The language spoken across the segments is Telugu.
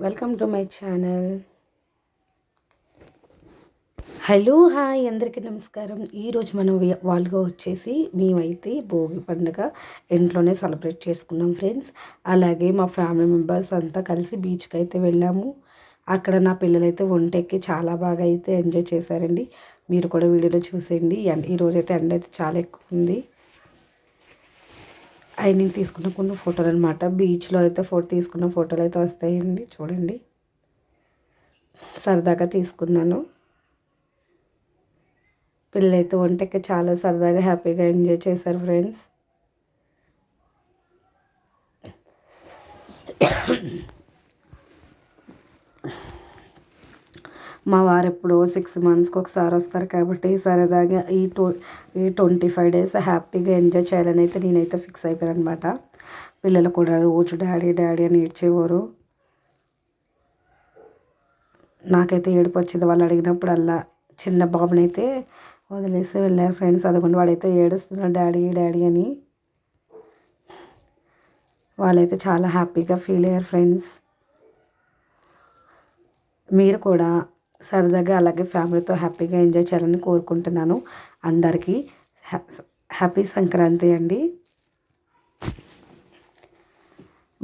Welcome to my channel. Hello hi అందరికీ నమస్కారం. ఈరోజు మనం వాళ్ళగా వచ్చేసి మేమైతే భోగి పండుగ ఇంట్లోనే సెలబ్రేట్ చేసుకున్నాం ఫ్రెండ్స్. అలాగే మా ఫ్యామిలీ మెంబర్స్ అంతా కలిసి బీచ్కి అయితే వెళ్ళాము. అక్కడ నా పిల్లలైతే ఒంటెక్కి చాలా బాగా అయితే ఎంజాయ్ చేశారండి. మీరు కూడా వీడియోలో చూసేయండి. ఈరోజైతే ఎండ అయితే చాలా ఎక్కువ ఉంది. అవి నేను తీసుకున్న కొన్ని ఫోటోలు అనమాట. బీచ్లో అయితే తీసుకున్న ఫోటోలు అయితే వస్తాయండి, చూడండి. సరదాగా తీసుకున్నాను. పిల్లలైతే ఒంటెక్కి చాలా సరదాగా హ్యాపీగా ఎంజాయ్ చేశారు ఫ్రెండ్స్. మా వారు ఎప్పుడో 6 monthsకి ఒకసారి వస్తారు కాబట్టి సరదాగా ఈ 25 days హ్యాపీగా ఎంజాయ్ చేయాలని అయితే నేనైతే ఫిక్స్ అయిపోయాను అనమాట. పిల్లలు కూడా రోజు డాడీ డాడీ అని ఏడ్చేవారు. నాకైతే ఏడుపు వచ్చేది వాళ్ళు అడిగినప్పుడల్లా. చిన్న బాబునైతే వదిలేసి వెళ్ళారు ఫ్రెండ్స్. అదిగోండి వాడైతే ఏడుస్తున్నాడు డాడీ డాడీ అని. వాళ్ళైతే చాలా హ్యాపీగా ఫీల్ అయ్యారు ఫ్రెండ్స్. మీరు కూడా సరదాగా అలాగే ఫ్యామిలీతో హ్యాపీగా ఎంజాయ్ చేయాలని కోరుకుంటున్నాను. అందరికీ హ్యాపీ సంక్రాంతి అండి.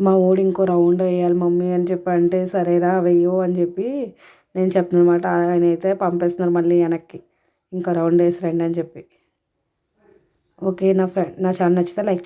మా ఊడు ఇంకో రౌండ్ వేయాలి మమ్మీ అని చెప్పి అంటే సరేరా వెయ్యో అని చెప్పి నేను చెప్తున్నాను అనమాట. ఆయన అయితే పంపిస్తున్నారు మళ్ళీ వెనక్కి, ఇంకో రౌండ్ వేసి రండి అని చెప్పి. ఓకే, నా ఛానల్ నచ్చితే లైక్